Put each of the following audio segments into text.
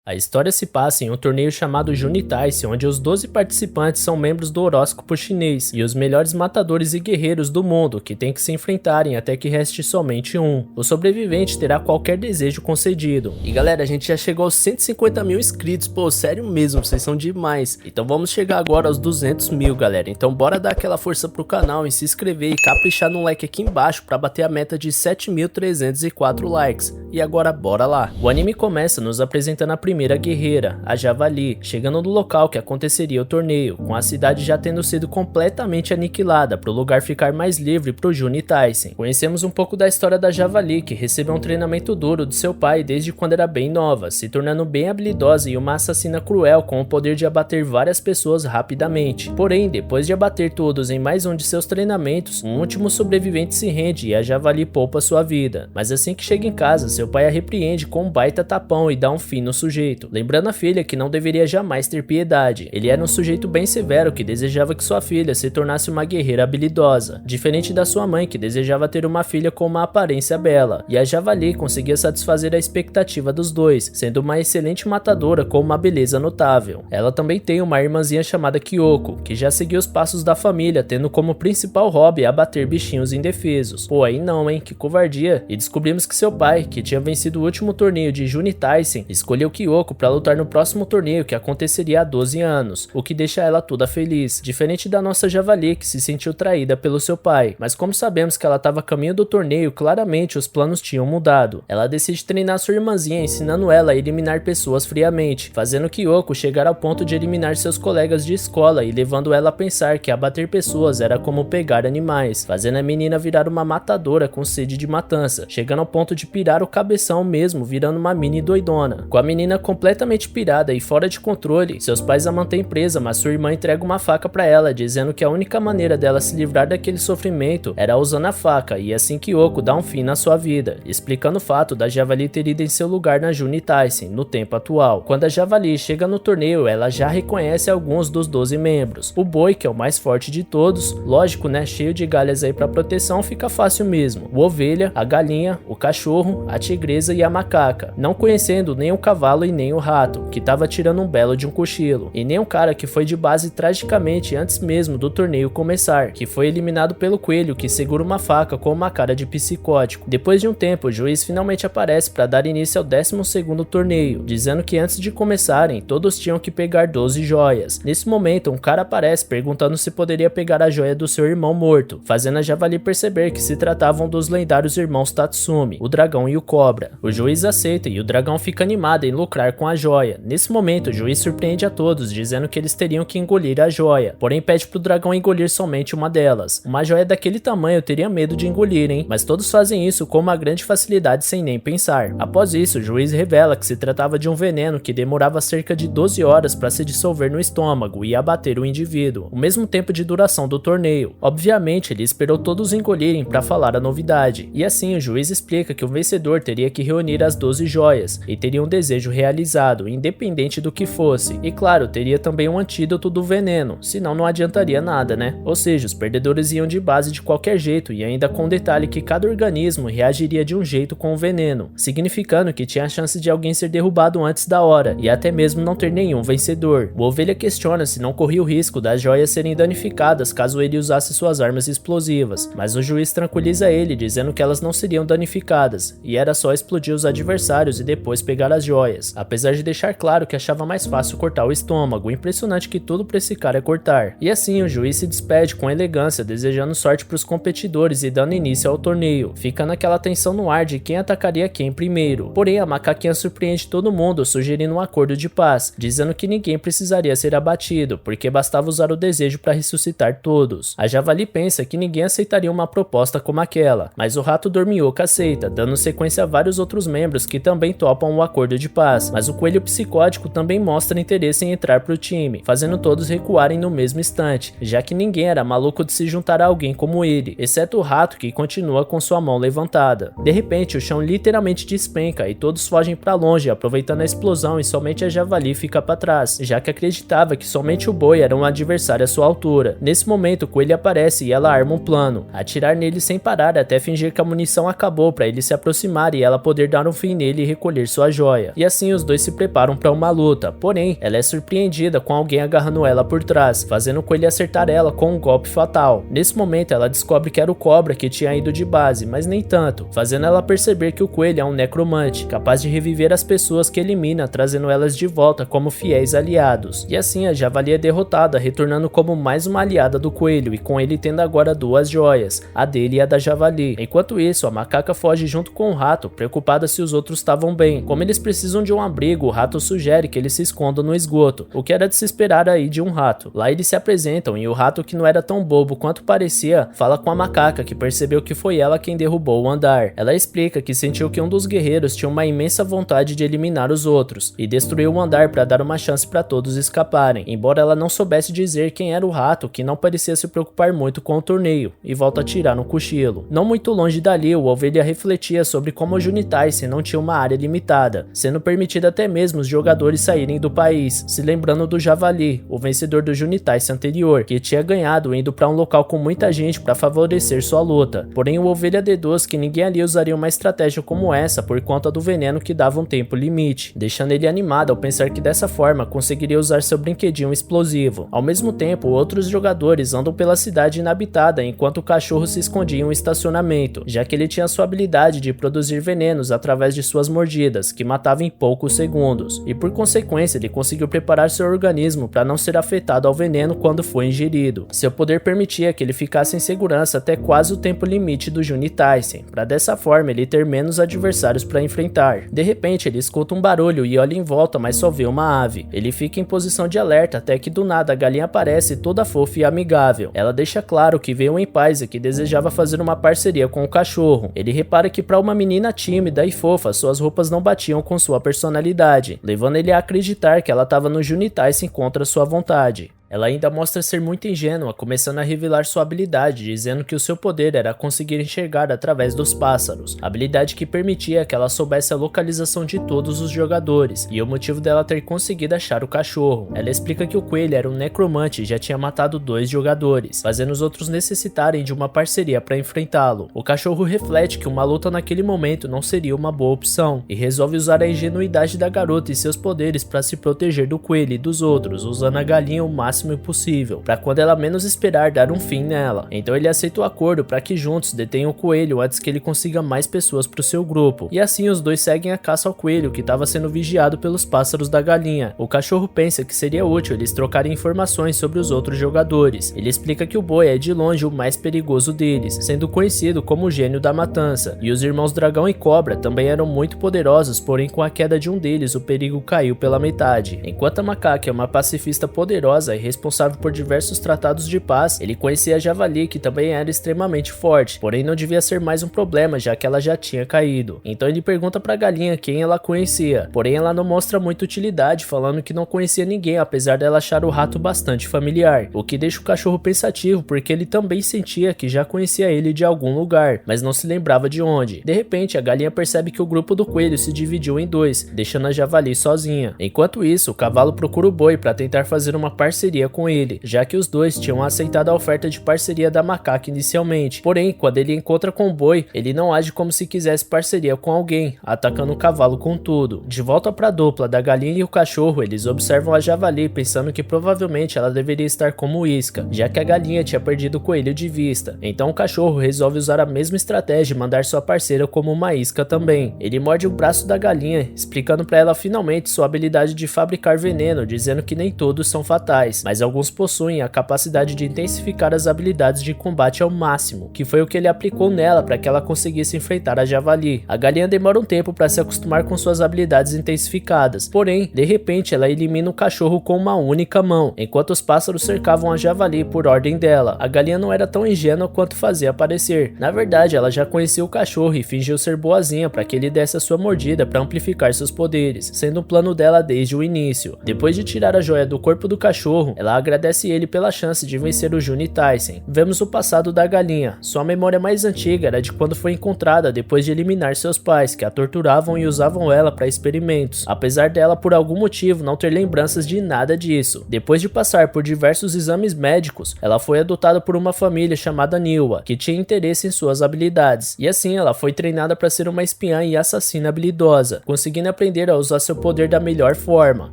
A história se passa em um torneio chamado Junitaice, onde os 12 participantes são membros do horóscopo chinês e os melhores matadores e guerreiros do mundo que têm que se enfrentarem até que reste somente um. O sobrevivente terá qualquer desejo concedido. E galera, a gente já chegou aos 150 mil inscritos, pô, sério mesmo, vocês são demais. Então vamos chegar agora aos 200 mil, galera. Então bora dar aquela força pro canal e se inscrever e caprichar no like aqui embaixo pra bater a meta de 7.304 likes. E agora bora lá. O anime começa nos apresentando a primeira guerreira, a Javali, chegando no local que aconteceria o torneio, com a cidade já tendo sido completamente aniquilada para o lugar ficar mais livre para o Junitaice. Conhecemos um pouco da história da Javali, que recebeu um treinamento duro de seu pai desde quando era bem nova, se tornando bem habilidosa e uma assassina cruel com o poder de abater várias pessoas rapidamente. Porém, depois de abater todos em mais um de seus treinamentos, um último sobrevivente se rende e a Javali poupa sua vida. Mas assim que chega em casa, seu pai a repreende com um baita tapão e dá um fim no sujeito, lembrando a filha que não deveria jamais ter piedade. Ele era um sujeito bem severo que desejava que sua filha se tornasse uma guerreira habilidosa, diferente da sua mãe que desejava ter uma filha com uma aparência bela, e a Javali conseguia satisfazer a expectativa dos dois, sendo uma excelente matadora com uma beleza notável. Ela também tem uma irmãzinha chamada Kyoko, que já seguiu os passos da família, tendo como principal hobby abater bichinhos indefesos. Pô, aí não, hein, que covardia. E descobrimos que seu pai, que tinha vencido o último torneio de Junitaice, escolheu Kyoko para lutar no próximo torneio que aconteceria há 12 anos, o que deixa ela toda feliz, diferente da nossa Javali que se sentiu traída pelo seu pai. Mas como sabemos que ela estava a caminho do torneio, claramente os planos tinham mudado. Ela decide treinar sua irmãzinha, ensinando ela a eliminar pessoas friamente, fazendo Kyoko chegar ao ponto de eliminar seus colegas de escola e levando ela a pensar que abater pessoas era como pegar animais, fazendo a menina virar uma matadora com sede de matança, chegando ao ponto de pirar o cabeção mesmo, virando uma mini doidona. Com a menina completamente pirada e fora de controle, seus pais a mantêm presa, mas sua irmã entrega uma faca pra ela, dizendo que a única maneira dela se livrar daquele sofrimento era usando a faca, e assim Kyoko dá um fim na sua vida, explicando o fato da Javali ter ido em seu lugar na Junitaice, no tempo atual. Quando a Javali chega no torneio, ela já reconhece alguns dos 12 membros. O boi, que é o mais forte de todos, lógico, né, cheio de galhas aí pra proteção, fica fácil mesmo. O ovelha, a galinha, o cachorro, a tigresa e a macaca, não conhecendo nem o cavalo e nem o rato, que tava tirando um belo de um cochilo, e nem um cara que foi de base tragicamente antes mesmo do torneio começar, que foi eliminado pelo coelho que segura uma faca com uma cara de psicótico. Depois de um tempo, o juiz finalmente aparece para dar início ao 12º torneio, dizendo que antes de começarem, todos tinham que pegar 12 joias. Nesse momento, um cara aparece perguntando se poderia pegar a joia do seu irmão morto, fazendo a Javali perceber que se tratavam dos lendários irmãos Tatsumi, o dragão e o cobra. O juiz aceita e o dragão fica animado em lucrar com a joia. Nesse momento, o juiz surpreende a todos, dizendo que eles teriam que engolir a joia, porém pede pro dragão engolir somente uma delas. Uma joia daquele tamanho eu teria medo de engolir, hein? Mas todos fazem isso com uma grande facilidade sem nem pensar. Após isso, o juiz revela que se tratava de um veneno que demorava cerca de 12 horas para se dissolver no estômago e abater o indivíduo, o mesmo tempo de duração do torneio. Obviamente, ele esperou todos engolirem para falar a novidade, e assim o juiz explica que o vencedor teria que reunir as 12 joias e teria um desejo realizado, independente do que fosse. E claro, teria também um antídoto do veneno, senão não adiantaria nada, né? Ou seja, os perdedores iam de base de qualquer jeito, e ainda com o detalhe que cada organismo reagiria de um jeito com o veneno, significando que tinha a chance de alguém ser derrubado antes da hora, e até mesmo não ter nenhum vencedor. O ovelha questiona se não corria o risco das joias serem danificadas caso ele usasse suas armas explosivas, mas o juiz tranquiliza ele, dizendo que elas não seriam danificadas, e era só explodir os adversários e depois pegar as joias, apesar de deixar claro que achava mais fácil cortar o estômago. Impressionante que tudo pra esse cara é cortar. E assim o juiz se despede com elegância, desejando sorte pros competidores e dando início ao torneio. Fica naquela tensão no ar de quem atacaria quem primeiro. Porém, a macaquinha surpreende todo mundo, sugerindo um acordo de paz, dizendo que ninguém precisaria ser abatido, porque bastava usar o desejo para ressuscitar todos. A Javali pensa que ninguém aceitaria uma proposta como aquela, mas o rato dorminhoca aceita, dando sequência a vários outros membros que também topam o acordo de paz, mas o coelho psicótico também mostra interesse em entrar pro time, fazendo todos recuarem no mesmo instante, já que ninguém era maluco de se juntar a alguém como ele, exceto o rato que continua com sua mão levantada. De repente, o chão literalmente despenca e todos fogem para longe, aproveitando a explosão, e somente a Javali fica para trás, já que acreditava que somente o boi era um adversário à sua altura. Nesse momento, o coelho aparece e ela arma um plano, atirar nele sem parar até fingir que a munição acabou para ele se aproximar e ela poder dar um fim nele e recolher sua joia. E assim os dois se preparam para uma luta, porém, ela é surpreendida com alguém agarrando ela por trás, fazendo o coelho acertar ela com um golpe fatal. Nesse momento, ela descobre que era o Cobra que tinha ido de base, mas nem tanto, fazendo ela perceber que o coelho é um necromante, capaz de reviver as pessoas que elimina, trazendo elas de volta como fiéis aliados. E assim, a Javali é derrotada, retornando como mais uma aliada do coelho, e com ele tendo agora duas joias, a dele e a da Javali. Enquanto isso, a macaca foge junto com o rato, preocupada se os outros estavam bem. Como eles precisam de um abrigo, o rato sugere que eles se escondam no esgoto, o que era de se esperar aí de um rato. Lá eles se apresentam e o rato, que não era tão bobo quanto parecia, fala com a macaca, que percebeu que foi ela quem derrubou o andar. Ela explica que sentiu que um dos guerreiros tinha uma imensa vontade de eliminar os outros e destruiu o andar para dar uma chance para todos escaparem, embora ela não soubesse dizer quem era o rato, que não parecia se preocupar muito com o torneio, e volta a tirar no cochilo. Não muito longe dali, o Ovelha refletia sobre como o Junitaice não tinha uma área limitada, sendo permitido até mesmo os jogadores saírem do país, se lembrando do Javali, o vencedor do Junitaice anterior, que tinha ganhado indo para um local com muita gente para favorecer sua luta. Porém, o Ovelha deduz que ninguém ali usaria uma estratégia como essa por conta do veneno que dava um tempo limite, deixando ele animado ao pensar que dessa forma conseguiria usar seu brinquedinho explosivo. Ao mesmo tempo, outros jogadores andam pela cidade inabitada enquanto o cachorro se escondia em um estacionamento, já que ele tinha sua habilidade de produzir venenos através de suas mordidas, que matava em poucos segundos, e por consequência ele conseguiu preparar seu organismo para não ser afetado ao veneno quando foi ingerido. Seu poder permitia que ele ficasse em segurança até quase o tempo limite do Junitaice, para dessa forma ele ter menos adversários para enfrentar. De repente ele escuta um barulho e olha em volta, mas só vê uma ave. Ele fica em posição de alerta até que do nada a galinha aparece toda fofa e amigável. Ela deixa claro que veio em paz e que desejava fazer uma parceria com o cachorro. Ele repara que para uma menina tímida e fofa, suas roupas não batiam com sua personalidade, levando ele a acreditar que ela estava no Junitaice contra sua vontade. Ela ainda mostra ser muito ingênua, começando a revelar sua habilidade, dizendo que o seu poder era conseguir enxergar através dos pássaros, habilidade que permitia que ela soubesse a localização de todos os jogadores, e o motivo dela ter conseguido achar o cachorro. Ela explica que o coelho era um necromante e já tinha matado 2 jogadores, fazendo os outros necessitarem de uma parceria para enfrentá-lo. O cachorro reflete que uma luta naquele momento não seria uma boa opção, e resolve usar a ingenuidade da garota e seus poderes para se proteger do coelho e dos outros, usando a galinha o máximo possível, para quando ela menos esperar dar um fim nela. Então ele aceita o acordo para que juntos detenham o coelho antes que ele consiga mais pessoas para o seu grupo, e assim os dois seguem a caça ao coelho, que estava sendo vigiado pelos pássaros da galinha. O cachorro pensa que seria útil eles trocarem informações sobre os outros jogadores. Ele explica que o boi é de longe o mais perigoso deles, sendo conhecido como o gênio da matança, e os irmãos dragão e cobra também eram muito poderosos, porém com a queda de um deles o perigo caiu pela metade. Enquanto a macaca é uma pacifista poderosa e responsável por diversos tratados de paz, ele conhecia a Javali, que também era extremamente forte, porém não devia ser mais um problema, já que ela já tinha caído. Então ele pergunta pra galinha quem ela conhecia, porém ela não mostra muita utilidade, falando que não conhecia ninguém, apesar dela achar o rato bastante familiar, o que deixa o cachorro pensativo, porque ele também sentia que já conhecia ele de algum lugar, mas não se lembrava de onde. De repente, a galinha percebe que o grupo do coelho se dividiu em 2, deixando a Javali sozinha. Enquanto isso, o cavalo procura o boi para tentar fazer uma parceria com ele, já que os dois tinham aceitado a oferta de parceria da macaca inicialmente. Porém, quando ele encontra com o boi, ele não age como se quisesse parceria com alguém, atacando o cavalo com tudo. De volta para a dupla da galinha e o cachorro, eles observam a Javali, pensando que provavelmente ela deveria estar como isca, já que a galinha tinha perdido o coelho de vista. Então o cachorro resolve usar a mesma estratégia e mandar sua parceira como uma isca também. Ele morde o braço da galinha, explicando para ela finalmente sua habilidade de fabricar veneno, dizendo que nem todos são fatais, mas alguns possuem a capacidade de intensificar as habilidades de combate ao máximo, que foi o que ele aplicou nela para que ela conseguisse enfrentar a Javali. A galinha demora um tempo para se acostumar com suas habilidades intensificadas, porém, de repente ela elimina o cachorro com uma única mão, enquanto os pássaros cercavam a Javali por ordem dela. A galinha não era tão ingênua quanto fazia parecer. Na verdade, ela já conhecia o cachorro e fingiu ser boazinha para que ele desse a sua mordida para amplificar seus poderes, sendo um plano dela desde o início. Depois de tirar a joia do corpo do cachorro, ela agradece ele pela chance de vencer o Juni Tyson. Vemos o passado da galinha. Sua memória mais antiga era de quando foi encontrada depois de eliminar seus pais, que a torturavam e usavam ela para experimentos, apesar dela por algum motivo não ter lembranças de nada disso. Depois de passar por diversos exames médicos, ela foi adotada por uma família chamada Niwa, que tinha interesse em suas habilidades, e assim ela foi treinada para ser uma espiã e assassina habilidosa, conseguindo aprender a usar seu poder da melhor forma.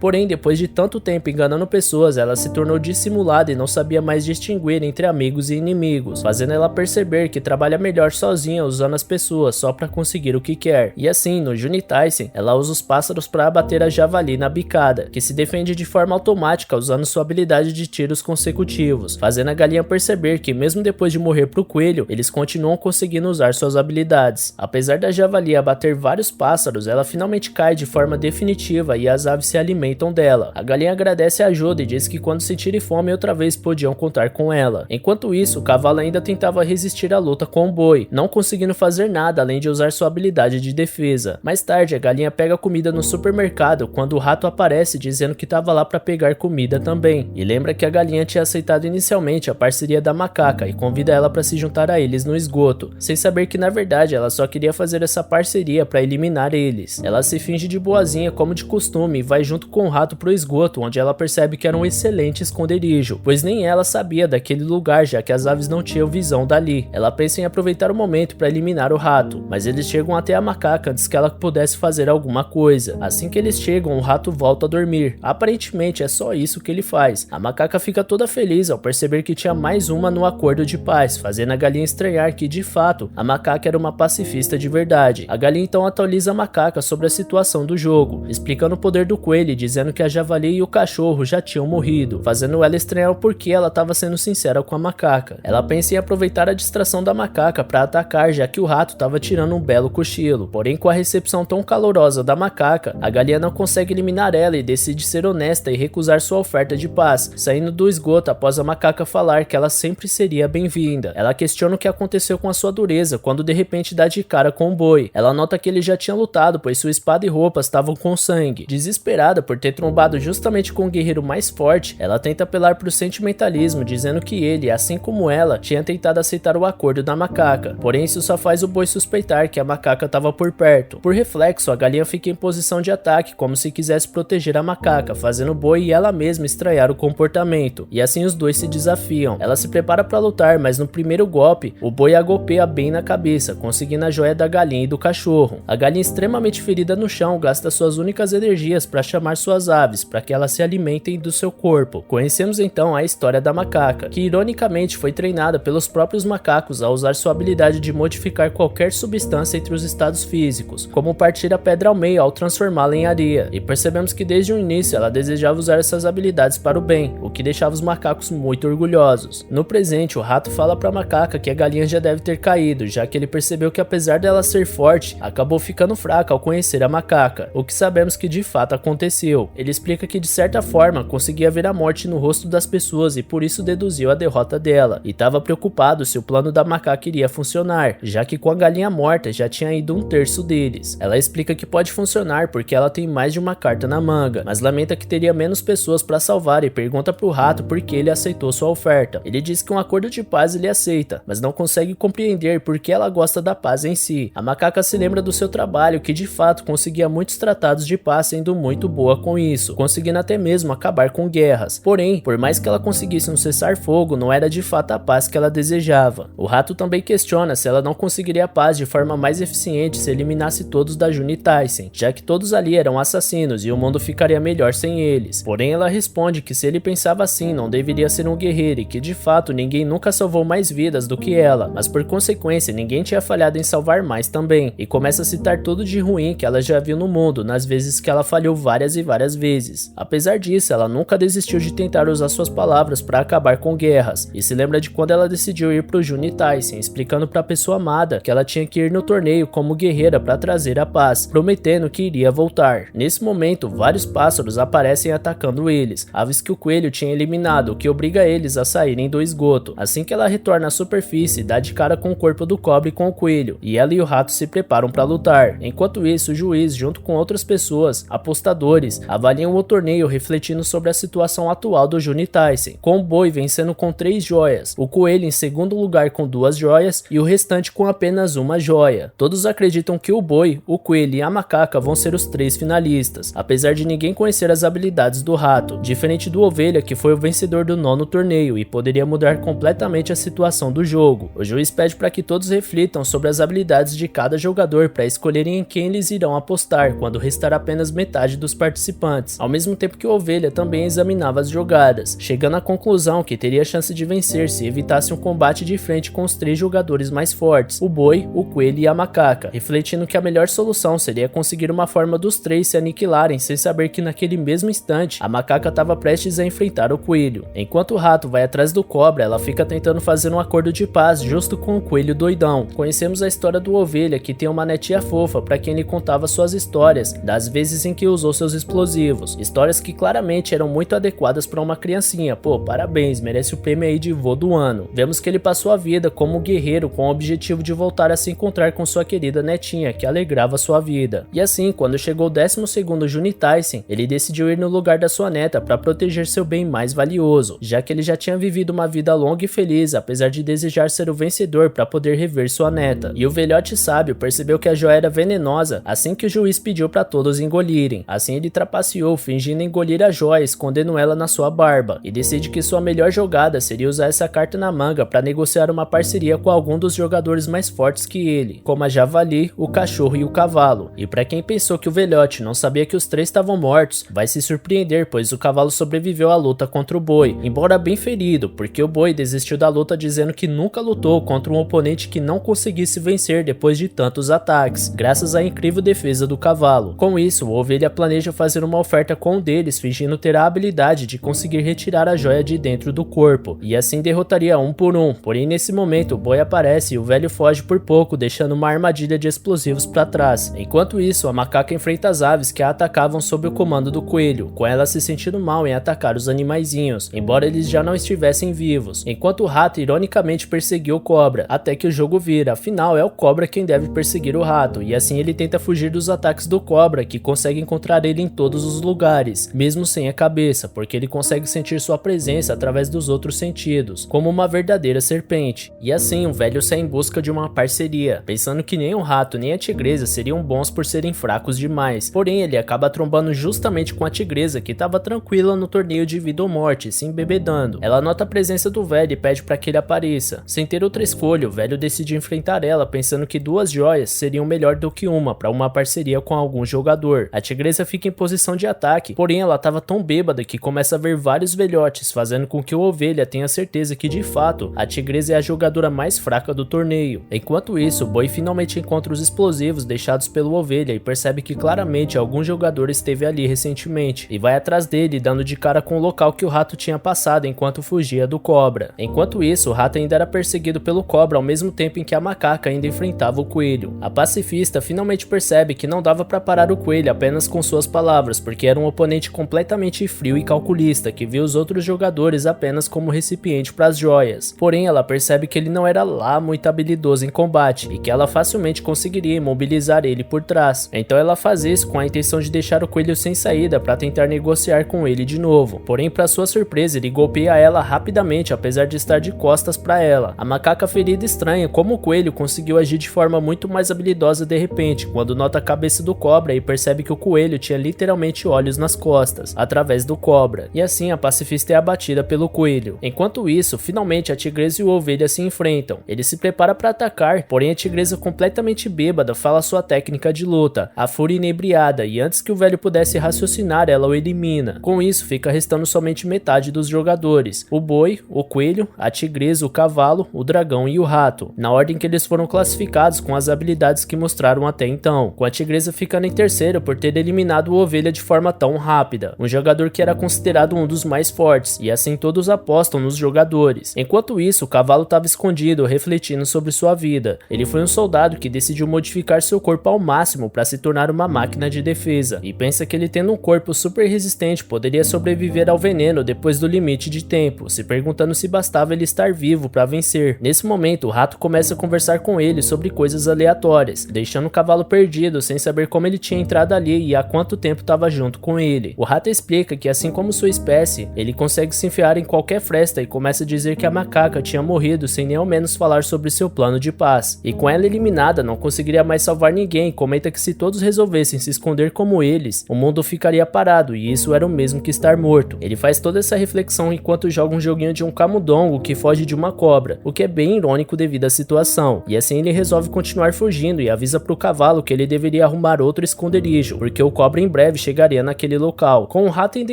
Porém, depois de tanto tempo enganando pessoas, ela se tornou dissimulada e não sabia mais distinguir entre amigos e inimigos, fazendo ela perceber que trabalha melhor sozinha usando as pessoas só para conseguir o que quer. E assim, no Juni Tyson, ela usa os pássaros para abater a javali na bicada, que se defende de forma automática usando sua habilidade de tiros consecutivos, fazendo a galinha perceber que mesmo depois de morrer pro coelho, eles continuam conseguindo usar suas habilidades. Apesar da javali abater vários pássaros, ela finalmente cai de forma definitiva e as aves se alimentam dela. A galinha agradece a ajuda e diz que quando sentirem fome outra vez podiam contar com ela. Enquanto isso, o cavalo ainda tentava resistir à luta com o boi, não conseguindo fazer nada além de usar sua habilidade de defesa. Mais tarde, a galinha pega comida no supermercado quando o rato aparece dizendo que estava lá para pegar comida também, e lembra que a galinha tinha aceitado inicialmente a parceria da macaca e convida ela para se juntar a eles no esgoto, sem saber que na verdade ela só queria fazer essa parceria para eliminar eles. Ela se finge de boazinha como de costume e vai junto com o rato pro esgoto, onde ela percebe que era um excelente esconderijo, pois nem ela sabia daquele lugar, já que as aves não tinham visão dali. Ela pensa em aproveitar o momento para eliminar o rato, mas eles chegam até a macaca antes que ela pudesse fazer alguma coisa. Assim que eles chegam, o rato volta a dormir. Aparentemente é só isso que ele faz. A macaca fica toda feliz ao perceber que tinha mais uma no acordo de paz, fazendo a galinha estranhar que de fato a macaca era uma pacifista de verdade. A galinha então atualiza a macaca sobre a situação do jogo, explicando o poder do coelho e dizendo que a javali e o cachorro já tinham morrido, fazendo ela estranhar o porquê ela estava sendo sincera com a macaca. Ela pensa em aproveitar a distração da macaca para atacar, já que o rato estava tirando um belo cochilo. Porém, com a recepção tão calorosa da macaca, a galinha não consegue eliminar ela e decide ser honesta e recusar sua oferta de paz, saindo do esgoto após a macaca falar que ela sempre seria bem-vinda. Ela questiona o que aconteceu com a sua dureza quando de repente dá de cara com o boi. Ela nota que ele já tinha lutado, pois sua espada e roupas estavam com sangue. Desesperada por ter trombado justamente com o guerreiro mais forte, ela tenta apelar para o sentimentalismo, dizendo que ele, assim como ela, tinha tentado aceitar o acordo da macaca. Porém, isso só faz o boi suspeitar que a macaca estava por perto. Por reflexo, a galinha fica em posição de ataque, como se quisesse proteger a macaca, fazendo o boi e ela mesma estranhar o comportamento. E assim os dois se desafiam. Ela se prepara para lutar, mas no primeiro golpe, o boi a golpeia bem na cabeça, conseguindo a joia da galinha e do cachorro. A galinha, extremamente ferida no chão, gasta suas únicas energias para chamar suas aves, para que elas se alimentem do seu corpo. Conhecemos então a história da macaca, que ironicamente foi treinada pelos próprios macacos a usar sua habilidade de modificar qualquer substância entre os estados físicos, como partir a pedra ao meio ao transformá-la em areia, e percebemos que desde o início ela desejava usar essas habilidades para o bem, o que deixava os macacos muito orgulhosos. No presente, o rato fala para a macaca que a galinha já deve ter caído, já que ele percebeu que apesar dela ser forte, acabou ficando fraca ao conhecer a macaca, o que sabemos que de fato aconteceu. Ele explica que de certa forma conseguia ver a morte no rosto das pessoas e por isso deduziu a derrota dela, e estava preocupado se o plano da macaca iria funcionar, já que com a galinha morta já tinha ido 1/3 deles. Ela explica que pode funcionar porque ela tem mais de uma carta na manga, mas lamenta que teria menos pessoas para salvar e pergunta pro rato por que ele aceitou sua oferta. Ele diz que um acordo de paz ele aceita, mas não consegue compreender por que ela gosta da paz em si. A macaca se lembra do seu trabalho, que de fato conseguia muitos tratados de paz, sendo muito boa com isso, conseguindo até mesmo acabar com guerras. Porém, por mais que ela conseguisse um cessar-fogo, não era de fato a paz que ela desejava. O rato também questiona se ela não conseguiria a paz de forma mais eficiente se eliminasse todos da Juni Tyson, já que todos ali eram assassinos e o mundo ficaria melhor sem eles. Porém, ela responde que se ele pensava assim, não deveria ser um guerreiro e que de fato ninguém nunca salvou mais vidas do que ela, mas por consequência ninguém tinha falhado em salvar mais também, e começa a citar tudo de ruim que ela já viu no mundo, nas vezes que ela falhou várias e várias vezes. Apesar disso, ela nunca desistiu de tentar usar suas palavras para acabar com guerras, e se lembra de quando ela decidiu ir pro Juni Tyson, explicando para a pessoa amada que ela tinha que ir no torneio como guerreira para trazer a paz, prometendo que iria voltar. Nesse momento, vários pássaros aparecem atacando eles, aves que o coelho tinha eliminado, o que obriga eles a saírem do esgoto. Assim que ela retorna à superfície, dá de cara com o corpo do cobre com o coelho, e ela e o rato se preparam para lutar. Enquanto isso, o juiz, junto com outras pessoas, apostadores, avaliam o torneio refletindo sobre a situação situação atual do Junityson, com o boi vencendo com 3 joias, o coelho em segundo lugar com 2 joias e o restante com apenas uma joia. Todos acreditam que o boi, o coelho e a macaca vão ser os 3 finalistas, apesar de ninguém conhecer as habilidades do rato, diferente do ovelha que foi o vencedor do 9º torneio e poderia mudar completamente a situação do jogo. O juiz pede para que todos reflitam sobre as habilidades de cada jogador para escolherem em quem eles irão apostar quando restar apenas metade dos participantes, ao mesmo tempo que o ovelha também examinava as jogadas, chegando à conclusão que teria chance de vencer se evitasse um combate de frente com os 3 jogadores mais fortes, o boi, o coelho e a macaca, refletindo que a melhor solução seria conseguir uma forma dos 3 se aniquilarem sem saber que naquele mesmo instante a macaca estava prestes a enfrentar o coelho. Enquanto o rato vai atrás do cobra, ela fica tentando fazer um acordo de paz justo com o coelho doidão. Conhecemos a história do ovelha que tem uma netinha fofa para quem ele contava suas histórias das vezes em que usou seus explosivos, histórias que claramente eram muito adequadas para uma criancinha. Pô, parabéns, merece o prêmio aí de vô do ano. Vemos que ele passou a vida como guerreiro com o objetivo de voltar a se encontrar com sua querida netinha, que alegrava sua vida. E assim, quando chegou o 12º Junityson, ele decidiu ir no lugar da sua neta para proteger seu bem mais valioso, já que ele já tinha vivido uma vida longa e feliz, apesar de desejar ser o vencedor para poder rever sua neta. E o velhote sábio percebeu que a joia era venenosa assim que o juiz pediu para todos engolirem. Assim ele trapaceou, fingindo engolir a joia, escondendo ela na sua barba, e decide que sua melhor jogada seria usar essa carta na manga para negociar uma parceria com algum dos jogadores mais fortes que ele, como a javali, o cachorro e o cavalo. E para quem pensou que o velhote não sabia que os 3 estavam mortos, vai se surpreender, pois o cavalo sobreviveu à luta contra o boi, embora bem ferido, porque o boi desistiu da luta dizendo que nunca lutou contra um oponente que não conseguisse vencer depois de tantos ataques, graças à incrível defesa do cavalo. Com isso, o ovelha planeja fazer uma oferta com um deles, fingindo ter a habilidade de conseguir retirar a joia de dentro do corpo, e assim derrotaria um por um. Porém, nesse momento, o boi aparece e o velho foge por pouco, deixando uma armadilha de explosivos para trás. Enquanto isso, a macaca enfrenta as aves que a atacavam sob o comando do coelho, com ela se sentindo mal em atacar os animaizinhos, embora eles já não estivessem vivos, enquanto o rato ironicamente perseguiu o cobra, até que o jogo vira. Afinal, é o cobra quem deve perseguir o rato, e assim ele tenta fugir dos ataques do cobra, que consegue encontrar ele em todos os lugares, mesmo sem a cabeça, porque ele consegue sentir sua presença através dos outros sentidos, como uma verdadeira serpente. E assim, o velho sai em busca de uma parceria, pensando que nem o rato nem a tigresa seriam bons por serem fracos demais. Porém, ele acaba trombando justamente com a tigresa, que estava tranquila no torneio de vida ou morte, se embebedando. Ela nota a presença do velho e pede para que ele apareça. Sem ter outra escolha, o velho decide enfrentar ela, pensando que 2 joias seriam melhor do que uma para uma parceria com algum jogador. A tigresa fica em posição de ataque, porém ela estava tão bêbada que começa a ver vários velhotes, fazendo com que o ovelha tenha certeza que de fato a tigresa é a jogadora mais fraca do torneio. Enquanto isso, o boi finalmente encontra os explosivos deixados pelo ovelha e percebe que claramente algum jogador esteve ali recentemente, e vai atrás dele, dando de cara com o local que o rato tinha passado enquanto fugia do cobra. Enquanto isso, o rato ainda era perseguido pelo cobra ao mesmo tempo em que a macaca ainda enfrentava o coelho. A pacifista finalmente percebe que não dava para parar o coelho apenas com suas palavras, porque era um oponente completamente frio e calculista, que viu os outros jogadores apenas como recipiente para as joias. Porém, ela percebe que ele não era lá muito habilidoso em combate, e que ela facilmente conseguiria imobilizar ele por trás. Então ela faz isso com a intenção de deixar o coelho sem saída para tentar negociar com ele de novo. Porém, para sua surpresa, ele golpeia ela rapidamente, apesar de estar de costas para ela. A macaca ferida estranha como o coelho conseguiu agir de forma muito mais habilidosa de repente, quando nota a cabeça do cobra e percebe que o coelho tinha literalmente olhos nas costas, através do cobra. E assim a pacifista é abatida pelo coelho. Enquanto isso, finalmente a tigresa e o ovelha se enfrentam. Ele se prepara para atacar, porém a tigresa completamente bêbada fala sua técnica de luta, a fúria inebriada, e antes que o velho pudesse raciocinar, ela o elimina. Com isso, fica restando somente metade dos jogadores: o boi, o coelho, a tigresa, o cavalo, o dragão e o rato, na ordem que eles foram classificados com as habilidades que mostraram até então, com a tigresa ficando em terceiro por ter eliminado o ovelha de forma tão rápida, um jogador que era considerado um dos mais fortes, e assim todos apostam nos jogadores. Enquanto isso, o cavalo estava escondido, refletindo sobre sua vida. Ele foi um soldado que decidiu modificar seu corpo ao máximo para se tornar uma máquina de defesa, e pensa que ele tendo um corpo super resistente poderia sobreviver ao veneno depois do limite de tempo, se perguntando se bastava ele estar vivo para vencer. Nesse momento, o rato começa a conversar com ele sobre coisas aleatórias, deixando o cavalo perdido sem saber como ele tinha entrado ali e há quanto tempo estava junto com ele. O rato explica que assim como sua espécie, ele consegue se enfiar em qualquer fresta e começa a dizer que a macaca tinha morrido sem nem ao menos falar sobre seu plano de paz. E com ela eliminada, não conseguiria mais salvar ninguém. Comenta que se todos resolvessem se esconder como eles, o mundo ficaria parado, e isso era o mesmo que estar morto. Ele faz toda essa reflexão enquanto joga um joguinho de um camundongo que foge de uma cobra, o que é bem irônico devido à situação. E assim ele resolve continuar fugindo e avisa pro cavalo que ele deveria arrumar outro esconderijo, porque o cobra em breve chegaria naquele local. Com o rato indo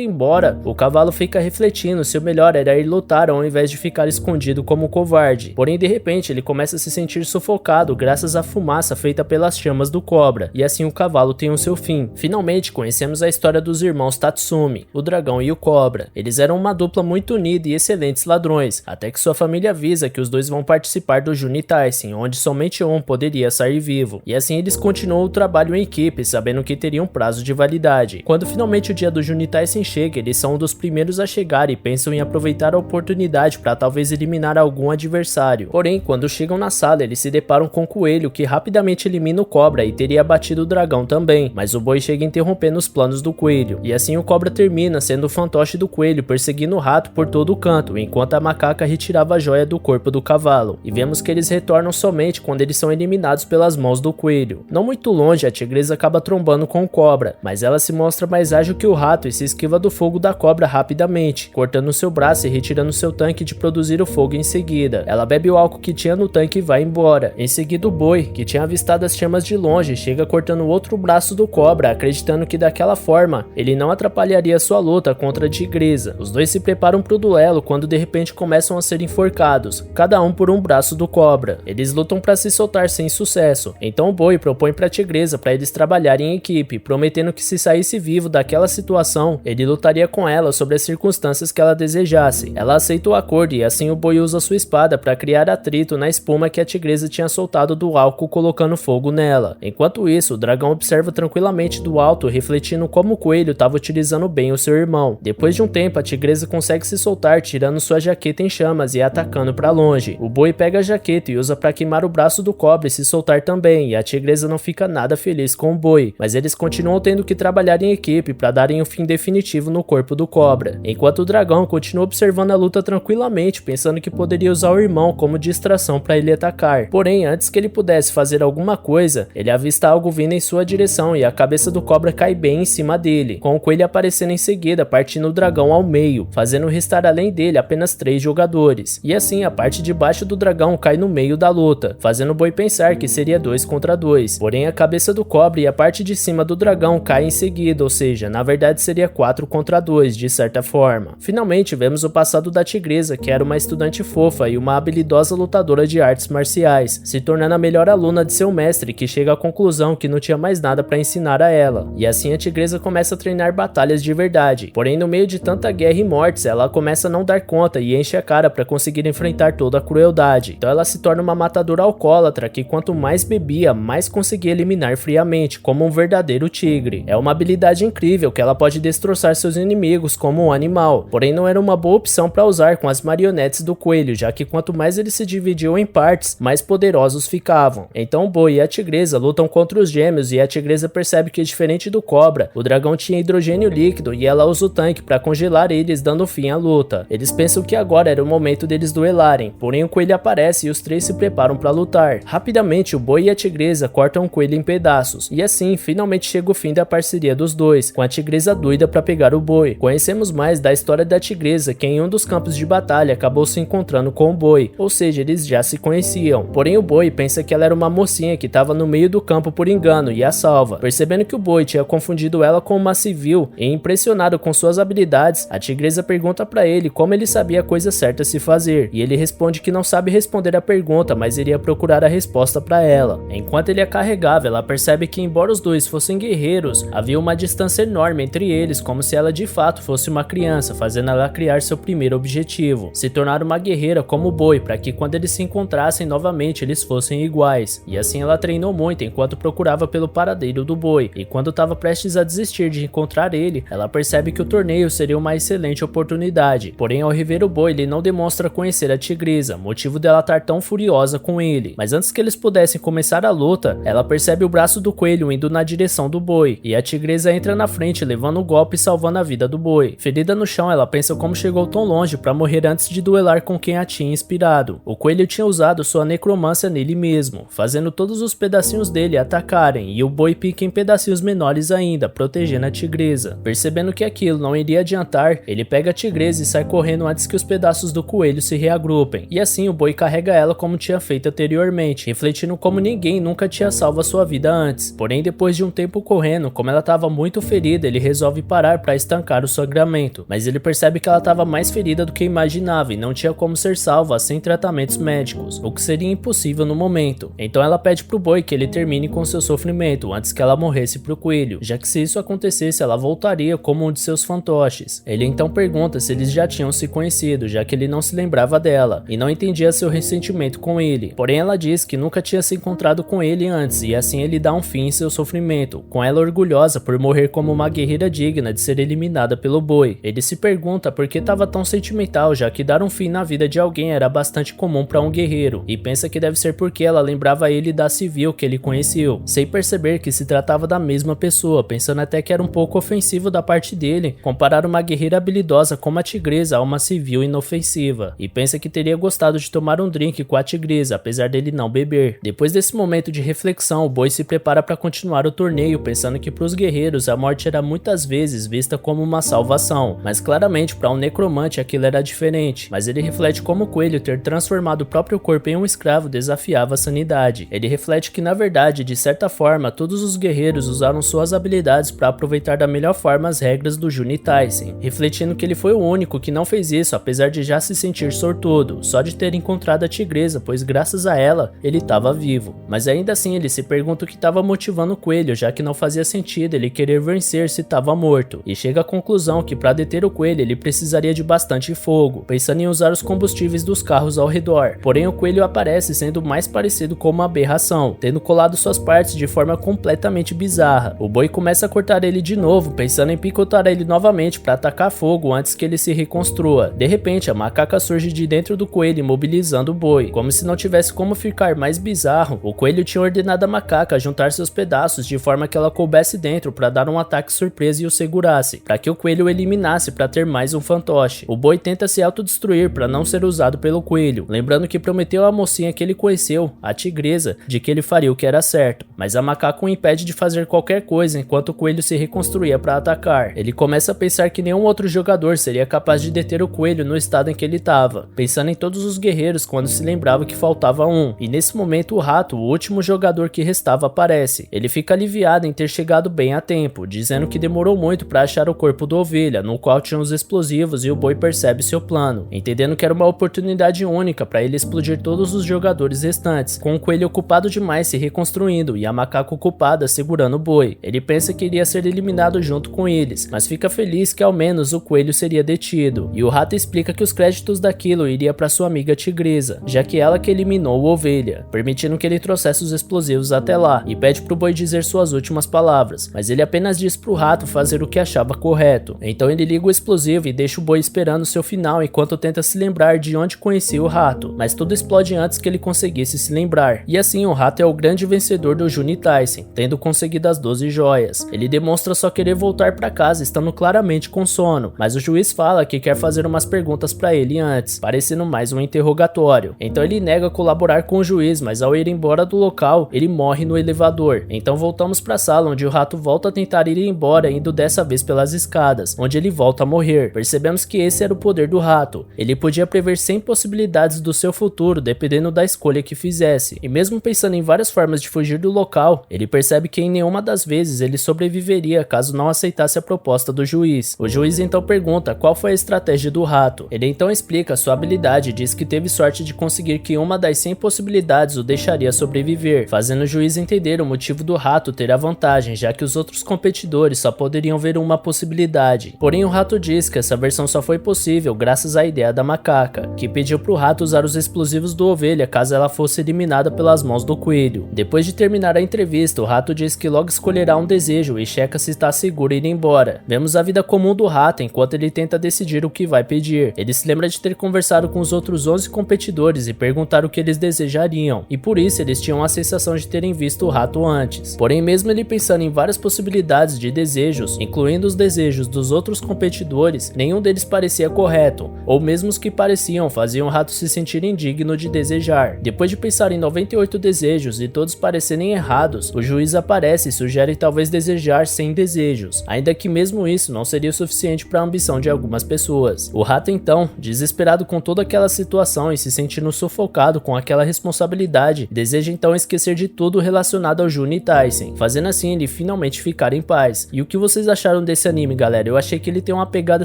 embora, o cavalo fica refletindo se o melhor era ir lutar ao invés de ficar escondido como covarde. Porém, de repente, ele começa a se sentir sufocado graças à fumaça feita pelas chamas do cobra, e assim o cavalo tem o seu fim. Finalmente, conhecemos a história dos irmãos Tatsumi, o dragão e o cobra. Eles eram uma dupla muito unida e excelentes ladrões, até que sua família avisa que os dois vão participar do Junitaisen, onde somente um poderia sair vivo. E assim eles continuam o trabalho em equipe, sabendo que teriam prazo de validade. Quando finalmente o dia do Junitaisen chega, eles são um dos primeiros a chegar e pensam em aproveitar a oportunidade para talvez eliminar algum adversário. Porém, quando chegam na sala, eles se deparam com o coelho, que rapidamente elimina o cobra e teria abatido o dragão também, mas o boi chega interrompendo os planos do coelho. E assim o cobra termina sendo o fantoche do coelho, perseguindo o rato por todo o canto, enquanto a macaca retirava a joia do corpo do cavalo. E vemos que eles retornam somente quando eles são eliminados pelas mãos do coelho. Não muito longe, a tigresa acaba trombando com o cobra, mas ela se mostra mais ágil que o rato e se esquiva do fogo da cobra rapidamente, cortando seu braço e retirando seu tanque de produzir o fogo em seguida. Ela bebe o álcool que tinha no tanque e vai embora. Em seguida, o boi, que tinha avistado as chamas de longe, chega cortando o outro braço do cobra, acreditando que daquela forma ele não atrapalharia sua luta contra a tigresa. Os dois se preparam para o duelo quando de repente começam a ser enforcados, cada um por um braço do cobra. Eles lutam para se soltar sem sucesso. Então o boi propõe para a tigresa para eles trabalharem em equipe, prometendo que se saísse vivo daquela situação, ele lutaria com ela sobre as circunstâncias que ela desejasse. Ela aceita o acordo e assim o boi usa sua espada para criar atrito na espuma que a tigresa tinha soltado do álcool, colocando fogo nela. Enquanto isso, o dragão observa tranquilamente do alto, refletindo como o coelho estava utilizando bem o seu irmão. Depois de um tempo, a tigresa consegue se soltar, tirando sua jaqueta em chamas e atacando para longe. O boi pega a jaqueta e usa para queimar o braço do cobra e se soltar também, e a tigresa não fica nada feliz com o boi, mas eles continuam tendo que trabalhar em equipe para darem um fim definitivo no corpo do cobra. Enquanto o dragão continua observando a luta tranquilamente, pensando que poderia usar o irmão como distração para ele atacar. Porém, antes que ele pudesse fazer alguma coisa, ele avista algo vindo em sua direção e a cabeça do cobra cai bem em cima dele, com o coelho aparecendo em seguida, partindo o dragão ao meio, fazendo restar além dele apenas 3 jogadores. E assim, a parte de baixo do dragão cai no meio da luta, fazendo o boi pensar que seria 2 contra 2. Porém, a cabeça do cobra e a parte de cima do dragão cai em seguida, ou seja, na verdade seria 4 contra 2, de certa forma. Finalmente, vemos o passado da tigresa, que era uma estudante fofa e uma habilidosa lutadora de artes marciais, se tornando a melhor aluna de seu mestre, que chega à conclusão que não tinha mais nada para ensinar a ela. E assim a tigresa começa a treinar batalhas de verdade. Porém, no meio de tanta guerra e mortes, ela começa a não dar conta e enche a cara para conseguir enfrentar toda a crueldade. Então ela se torna uma matadora alcoólatra que quanto mais bebia, mais conseguia eliminar friamente, como um verdadeiro tigre. É uma habilidade incrível que ela pode destroçar seus inimigos como um animal, porém não era uma boa opção para usar com as marionetes do coelho, já que quanto mais eles se dividiam em partes, mais poderosos ficavam. Então o boi e a tigresa lutam contra os gêmeos e a tigresa percebe que, diferente do cobra, o dragão tinha hidrogênio líquido e ela usa o tanque para congelar eles, dando fim à luta. Eles pensam que agora era o momento deles duelarem, porém o coelho aparece e os 3 se preparam para lutar. Rapidamente o boi e a tigresa cortam o coelho em pedaços, e assim finalmente chega o fim da parceria dos dois, com a tigresa doida para pegar o boi. Conhecemos mais da história da tigresa, que em um dos campos de batalha acabou se encontrando com o boi, ou seja, eles já se conheciam. Porém o boi pensa que ela era uma mocinha que estava no meio do campo por engano e a salva. Percebendo que o boi tinha confundido ela com uma civil e impressionado com suas habilidades, a tigresa pergunta para ele como ele sabia a coisa certa a se fazer, e ele responde que não sabe responder a pergunta, mas iria procurar a resposta para ela. Enquanto ele a carregava, ela percebe que, embora os dois fossem guerreiros, havia uma distância enorme entre eles, como se ela de fato fosse uma criança, fazendo ela criar seu primeiro objetivo: se tornar uma guerreira como o boi, para que quando eles se encontrassem novamente eles fossem iguais. E assim ela treinou muito enquanto procurava pelo paradeiro do boi, e quando estava prestes a desistir de encontrar ele, ela percebe que o torneio seria uma excelente oportunidade. Porém, ao rever o boi, ele não demonstra conhecer a tigresa, motivo dela estar tão furiosa com ele. Mas antes que eles pudessem começar a luta, ela percebe o braço do coelho indo na direção do boi, e a tigresa entra na frente, levando o golpe e salvando a vida do boi. Ferida no chão, ela pensa como chegou tão longe para morrer antes de duelar com quem a tinha inspirado. O coelho tinha usado sua necromância nele mesmo, fazendo todos os pedacinhos dele atacarem, e o boi pica em pedacinhos menores ainda, protegendo a tigresa. Percebendo que aquilo não iria adiantar, ele pega a tigresa e sai correndo antes que os pedaços do coelho se reagrupem, e assim o boi carrega ela como tinha feito anteriormente, refletindo como ninguém nunca tinha salvo a sua vida antes. Porém, depois de um tempo correndo, como ela estava muito ferida, ele resolve parar para estancar o sangramento, mas ele percebe que ela estava mais ferida do que imaginava e não tinha como ser salva sem tratamentos médicos, o que seria impossível no momento. Então ela pede pro boi que ele termine com seu sofrimento antes que ela morresse pro coelho, já que se isso acontecesse ela voltaria como um de seus fantoches. Ele então pergunta se eles já tinham se conhecido, já que ele não se lembrava dela e não entendia seu ressentimento com ele. Porém ela diz que nunca tinha se encontrado com ele antes e assim ele dá um fim em seu sofrimento, com ela orgulhosa por morrer como uma guerreira digna de ser eliminada pelo boi. Ele se pergunta por que estava tão sentimental, já que dar um fim na vida de alguém era bastante comum para um guerreiro, e pensa que deve ser porque ela lembrava ele da civil que ele conheceu, sem perceber que se tratava da mesma pessoa, pensando até que era um pouco ofensivo da parte dele comparar uma guerreira habilidosa como a tigresa a uma civil inofensiva, e pensa que teria gostado de tomar um drink com a tigresa, apesar dele não beber. Depois desse momento de reflexão, o boi se prepara para continuar o torneio, pensando que para os guerreiros a morte era muitas vezes vista como uma salvação, mas claramente para um necromante aquilo era diferente. Mas ele reflete como o coelho ter transformado o próprio corpo em um escravo desafiava a sanidade. Ele reflete que na verdade, de certa forma, todos os guerreiros usaram suas habilidades para aproveitar da melhor forma as regras do Juni-Taisen, refletindo que ele foi o único que não fez isso, apesar de já se sentir sortudo, só de ter encontrado a tigresa, pois graças a ela, ele estava vivo. Mas ainda assim ele se pergunta o que estava motivando o coelho, já que não fazia sentido ele querer vencer se estava morto, e chega à conclusão que para deter o coelho ele precisaria de bastante fogo, pensando em usar os combustíveis dos carros ao redor. Porém o coelho aparece sendo mais parecido com uma aberração, tendo colado suas partes de forma completamente bizarra. O boi começa a cortar ele de novo, pensando em picotar ele novamente para atacar fogo antes que ele se reconstrua. De repente a macaca surge de dentro do coelho, imobilizando o boi. Como se não tivesse como ficar mais bizarro, o coelho tinha ordenado a macaca a juntar seus pedaços de forma que ela coubesse dentro para dar um ataque surpresa e o segurasse, para que o coelho o eliminasse para ter mais um fantoche. O boi tenta se autodestruir para não ser usado pelo coelho, lembrando que prometeu à mocinha que ele conheceu, a tigresa, de que ele faria o que era certo, mas a macaca o impede de fazer qualquer coisa enquanto o coelho se reconstruía para atacar. Ele começa a pensar que nenhum outro jogador seria capaz de deter o coelho no estado em que ele estava, pensando em todos os guerreiros quando se lembrava que faltava um, e nesse momento o rato, o último jogador que restava, aparece. Ele fica aliviado em ter chegado bem a tempo, dizendo que demorou muito para achar o corpo da ovelha, no qual tinham os explosivos, e o boi percebe seu plano, entendendo que era uma oportunidade única para ele explodir todos os jogadores restantes, com o coelho ocupado demais se reconstruindo e a macaca ocupada segurando o boi. Ele pensa que iria ser eliminado junto com eles, mas fica feliz que ao menos o coelho seria detido, e o rato explica que os créditos daquilo iria para sua amiga tigresa, já que ela que eliminou o ovelha, permitindo que ele trouxesse os explosivos até lá, e pede pro boi dizer suas últimas palavras, mas ele apenas diz pro rato fazer o que achava correto. Então ele liga o explosivo e deixa o boi esperando seu final enquanto tenta se lembrar de onde conhecia o rato, mas tudo explode antes que ele conseguisse se lembrar, e assim o rato é o grande vencedor do Juni-Taisen, tendo conseguido as 12 joias. Ele demonstra só querer voltar para casa, estando claramente com sono, mas o juiz fala que quer fazer umas perguntas para ele antes, parecendo mais um interrogatório. Então ele nega colaborar com o juiz, mas ao ir embora do local, ele morre no elevador. Então voltamos para a sala onde o rato volta a tentar ir embora, indo dessa vez pelas escadas, onde ele volta a morrer. Percebemos que esse era o poder do rato. Ele podia prever 100 possibilidades do seu futuro, dependendo da escolha que fizesse. E mesmo pensando em várias formas de fugir do local, ele percebe que em nenhuma das vezes ele sobreviveria caso não aceitasse a proposta do juiz. O juiz então pergunta qual foi a estratégia do rato. Ele então explica sua habilidade e diz que teve sorte de conseguir que uma das 100 possibilidades o deixaria sobreviver, fazendo o juiz entender o motivo do rato ter a vantagem, já que os outros competidores só poderiam ver uma possibilidade. Porém o rato diz que essa versão só foi possível graças à ideia da macaca, que pediu pro rato usar os explosivos do ovelha caso ela fosse eliminada pelas mãos do coelho. Depois de terminar a entrevista, o rato diz que logo escolherá um desejo e checa se está seguro ir embora. Vemos a vida comum do rato enquanto ele tenta decidir o que vai pedir. Ele se lembra de ter conversado com os outros 11 competidores e perguntar o que eles desejariam, e por isso eles tinham a sensação de terem visto o rato antes. Porém, mesmo ele pensando em várias possibilidades de desejos, incluindo os desejos desejos dos outros competidores, nenhum deles parecia correto, ou mesmo os que pareciam faziam o rato se sentir indigno de desejar. Depois de pensar em 98 desejos e todos parecerem errados, o juiz aparece e sugere talvez desejar 100 desejos, ainda que mesmo isso não seria o suficiente para a ambição de algumas pessoas. O rato então, desesperado com toda aquela situação e se sentindo sufocado com aquela responsabilidade, deseja então esquecer de tudo relacionado ao Juni Taisen, fazendo assim ele finalmente ficar em paz. E o que vocês acharam desse anime, galera? Eu achei que ele tem uma pegada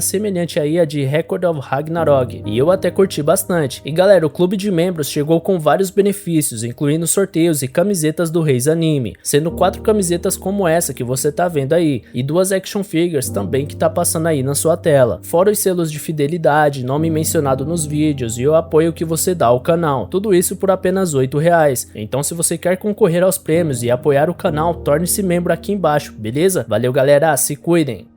semelhante aí a de Record of Ragnarok, e eu até curti bastante. E galera, o clube de membros chegou com vários benefícios, incluindo sorteios e camisetas do Reis Anime, sendo 4 camisetas como essa que você tá vendo aí, e 2 action figures também que tá passando aí na sua tela, fora os selos de fidelidade, nome mencionado nos vídeos e o apoio que você dá ao canal, tudo isso por apenas R$8. Então se você quer concorrer aos prêmios e apoiar o canal, torne-se membro aqui embaixo, beleza? Valeu galera, se cuidem!